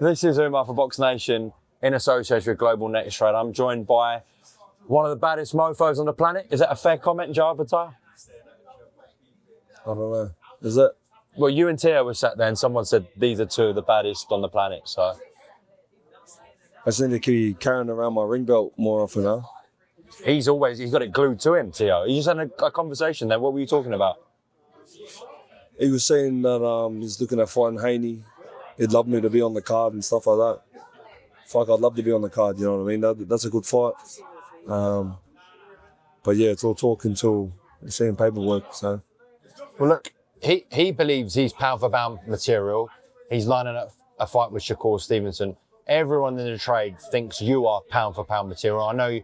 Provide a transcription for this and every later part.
This is Umar for BoxNation in association with Global Next Trade. I'm joined by one of the baddest mofos on the planet. Is that a fair comment, Joe Opetaia? I don't know. Is it? Well, you and Tio were sat there and someone said these are two of the baddest on the planet, so. I just need to keep carrying around my ring belt more often now. He's got it glued to him, Tio. You just had a conversation there. What were you talking about? He was saying that he's looking at fighting Haney. He'd love me to be on the card and stuff like that. Fuck, I'd love to be on the card, you know what I mean? That's a good fight. But yeah, it's all talk until seeing paperwork, so. Well, look, he believes he's pound for pound material. He's lining up a fight with Shakur Stevenson. Everyone in the trade thinks you are pound for pound material. I know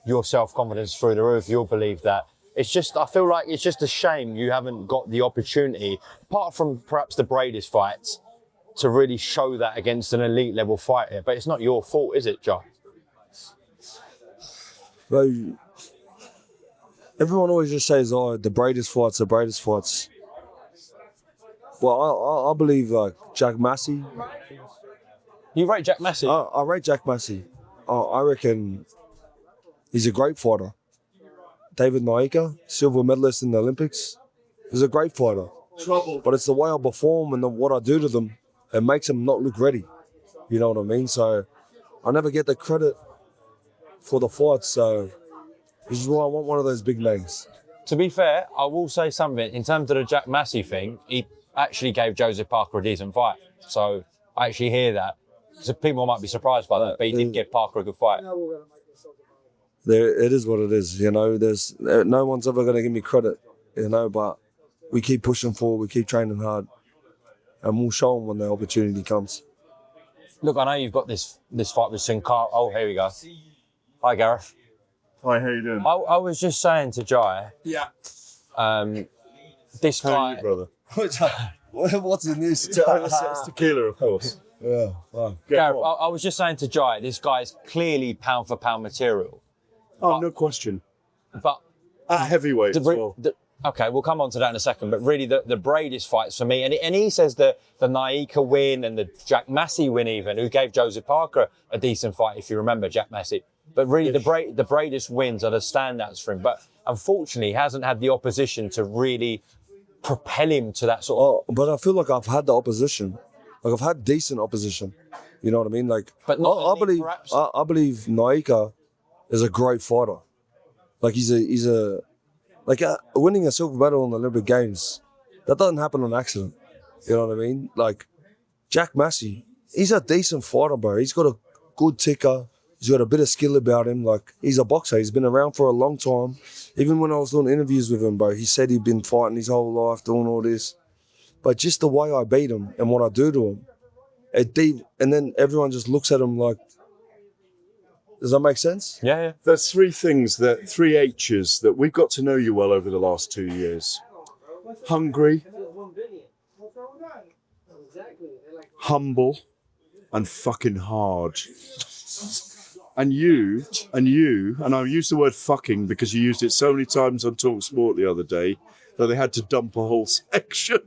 your self-confidence through the roof. You'll believe that. It's just, I feel like it's just a shame you haven't got the opportunity, apart from perhaps the Brady's fights, to really show that against an elite level fighter. But it's not your fault, is it, Joe? Well, everyone always just says, oh, the Brady's fights, the Brady's fights. Well, I believe like Jack Massey. You rate Jack Massey? I rate Jack Massey. I reckon he's a great fighter. David Naika, silver medalist in the Olympics, is a great fighter. But it's the way I perform and what I do to them. It makes them not look ready. You know what I mean? So I never get the credit for the fights. So this is why I want one of those big names. To be fair, I will say something. In terms of the Jack Massey thing, he actually gave Joseph Parker a decent fight. So I actually hear that. So people might be surprised by that, but he did give Parker a good fight. It is what it is, you know. There's no one's ever going to give me credit, you know, but we keep pushing forward, we keep training hard, and we'll show them when the opportunity comes. Look, I know you've got this fight with Sin Cara. Oh, here we go. Hi, Gareth. Hi, how you doing? I was just saying to Jai. Yeah. This How guy. are you, brother? What's the news? It's tequila, of course. Yeah, wow. Gareth, I was just saying to Jai, this guy is clearly pound for pound material. Oh, no question. But At heavyweight as well. Okay, we'll come on to that in a second. But really, the Brady's fights for me, and he says the Naika win and the Jack Massey win even, who gave Joseph Parker a decent fight, if you remember Jack Massey. But really, the Brady's wins are the standouts for him. But unfortunately, he hasn't had the opposition to really propel him to that sort of... Oh, but I feel like I've had the opposition. Like, I've had decent opposition. You know what I mean? Like, But not I believe perhaps. I believe Naika is a great fighter. Like, he's a winning a silver medal in the Olympic Games, that doesn't happen on accident. You know what I mean? Like, Jack Massey, he's a decent fighter, bro. He's got a good ticker. He's got a bit of skill about him. Like, he's a boxer. He's been around for a long time. Even when I was doing interviews with him, bro, he said he'd been fighting his whole life, doing all this. But just the way I beat him and what I do to him, and then everyone just looks at him like, does that make sense? Yeah. There's three H's that we've got to know you well over the last 2 years. Hungry, humble, and fucking hard. And I use the word fucking because you used it so many times on Talk Sport the other day that they had to dump a whole section.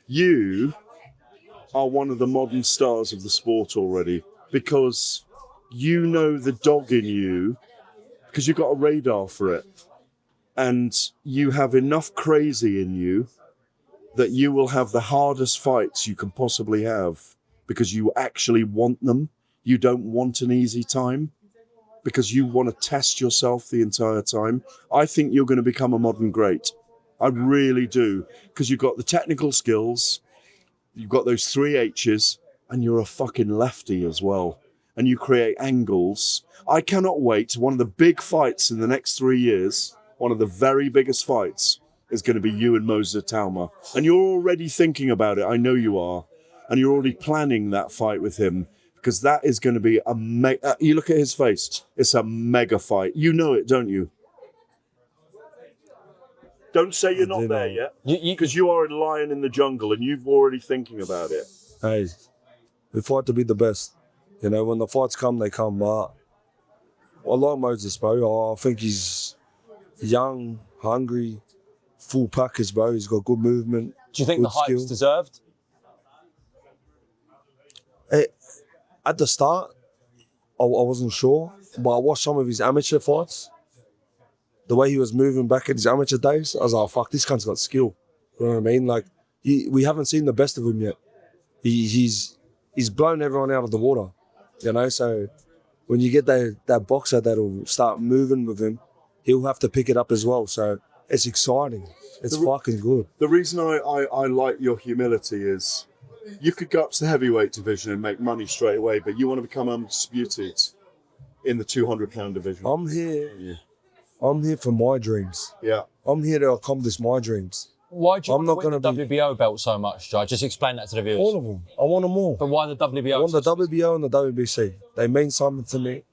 You are one of the modern stars of the sport already because you know the dog in you because you've got a radar for it. And you have enough crazy in you that you will have the hardest fights you can possibly have because you actually want them. You don't want an easy time because you want to test yourself the entire time. I think you're going to become a modern great. I really do. Because you've got the technical skills, you've got those three H's, and you're a fucking lefty as well. And you create angles. I cannot wait. One of the big fights in the next 3 years, one of the very biggest fights, is going to be you and Moses Talma. And you're already thinking about it. I know you are. And you're already planning that fight with him. Because that is going to be a mega... you look at his face. It's a mega fight. You know it, don't you? Don't say you're not there yet. Because you are a lion in the jungle and you've already thinking about it. Hey, we fight to be the best. You know, when the fights come, they come. I like Moses, bro. I think he's young, hungry, full package, bro. He's got good movement. Do you think the hype's deserved? at the start, I wasn't sure, but I watched some of his amateur fights. The way he was moving back in his amateur days, I was like, fuck, this cunt's got skill. You know what I mean? Like, we haven't seen the best of him yet. He's blown everyone out of the water, you know? So when you get that boxer that'll start moving with him, he'll have to pick it up as well. So it's exciting. It's fucking good. The reason I like your humility is you could go up to the heavyweight division and make money straight away, but you want to become undisputed in the 200-pound division. I'm here for my dreams. Yeah. I'm here to accomplish my dreams. Why do you I'm not want gonna the WBO belt so much, Jai? Just explain that to the viewers. All of them. I want them all. But why the WBO? I want the WBO and the WBC. They mean something to me.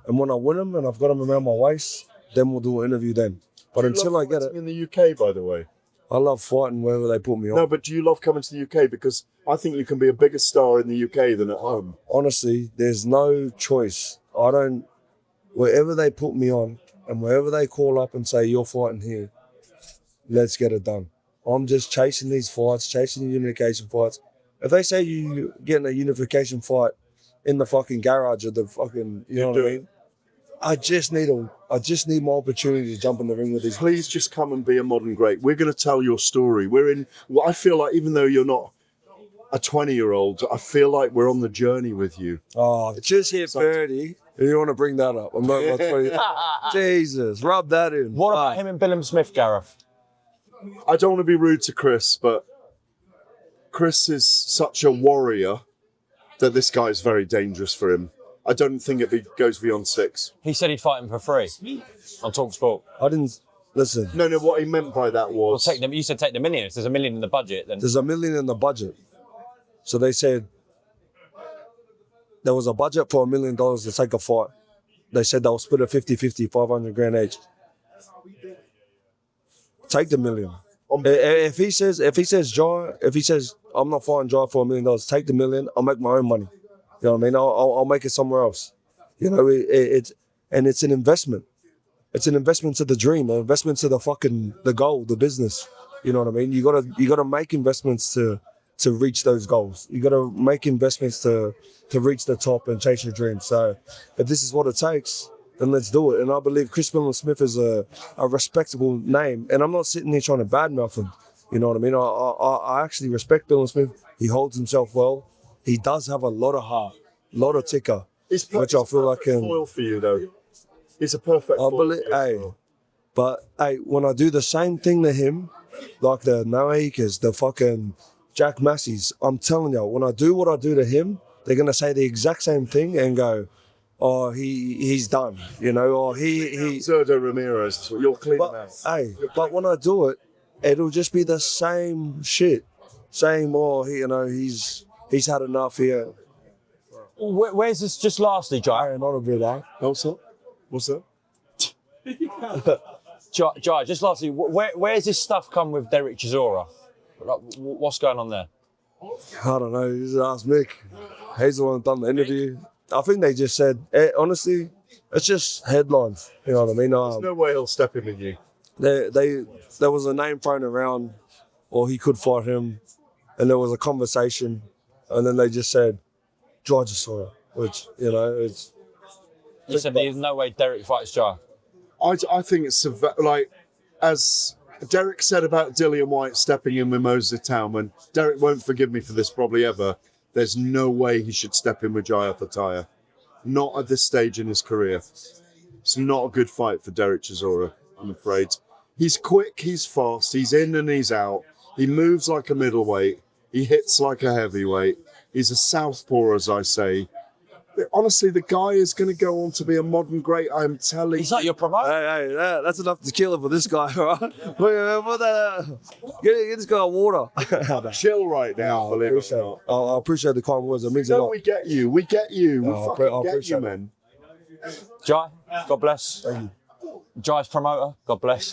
And when I win them and I've got them around my waist, then we'll do an interview then. But until I get it, in the UK, by the way. I love fighting wherever they put me on. No, but do you love coming to the UK? Because I think you can be a bigger star in the UK than at home. Honestly, there's no choice. Wherever they put me on and wherever they call up and say, you're fighting here, let's get it done. I'm just chasing these fights, chasing the unification fights. If they say you getting a unification fight in the fucking garage of the fucking, you know what I mean? I just need my opportunity to jump in the ring with these. Please just come and be a modern great. We're going to tell your story. I feel like even though you're not a 20-year-old, I feel like we're on the journey with you. Oh, just hit 30. And you want to bring that up? I'm not 20. Jesus, rub that in. What about him and Billum Smith, Gareth? I don't want to be rude to Chris, but Chris is such a warrior that this guy is very dangerous for him. I don't think goes beyond 6. He said he'd fight him for free on TalkSport. I didn't listen. No, what he meant by that was... Well, you said take the million. If there's $1 million in the budget, then... There's $1 million in the budget. So they said there was a budget for $1 million to take a fight. They said they'll split it 50-50, 500 grand each. Take the $1 million. If he says I'm not fighting Jai for $1 million, take the $1 million. I'll make my own money. You know what I mean? I'll make it somewhere else. You know, it's an investment. It's an investment to the dream, an investment to the goal, the business. You know what I mean? You gotta make investments to reach those goals. You gotta make investments to reach the top and chase your dreams. So if this is what it takes, then let's do it. And I believe Chris Billum Smith is a respectable name. And I'm not sitting here trying to badmouth him. You know what I mean? I actually respect Billum Smith. He holds himself well. He does have a lot of heart, a lot of ticker, which I feel like can. Foil for you though. He's a perfect. But when I do the same thing to him, like the Noakers, the fucking Jack Masseys, I'm telling you, when I do what I do to him, they're gonna say the exact same thing and go, "Oh, he's done," you know, or he. Zerdo Ramirez, you'll clean him out. But when I do it, it'll just be the same shit, same. He's had enough here. Where's this? Just lastly, Jai. Not a bit, eh? What's that? Jai, just lastly, where's this stuff come with Derek Chisora? Like, what's going on there? I don't know. You just ask Mick. He's the one that done the interview. I think they just said, honestly, it's just headlines. You know what I mean? There's no way he'll step in with you. There was a name thrown around, or he could fight him, and there was a conversation, and then they just said, Georgia Sawyer, which, you know, it's... You said there's no way Derek fights Jai. I think it's like, as Derek said about Dillian White stepping in with Moses Towman, Derek won't forgive me for this probably ever. There's no way he should step in with Jai Opetaia. Not at this stage in his career. It's not a good fight for Derek Chisora, I'm afraid. He's quick, he's fast, he's in and he's out. He moves like a middleweight. He hits like a heavyweight. He's a southpaw, as I say. Honestly, the guy is going to go on to be a modern great, I'm telling you. He's not your promoter. Hey, that's enough to kill him for this guy, all right? Get this guy water. Chill right now, believe it or not. I appreciate the kind words. It means a lot. We get you. We get you. We fucking get you, man. Jai, God bless. Thank you. Jai's promoter, God bless.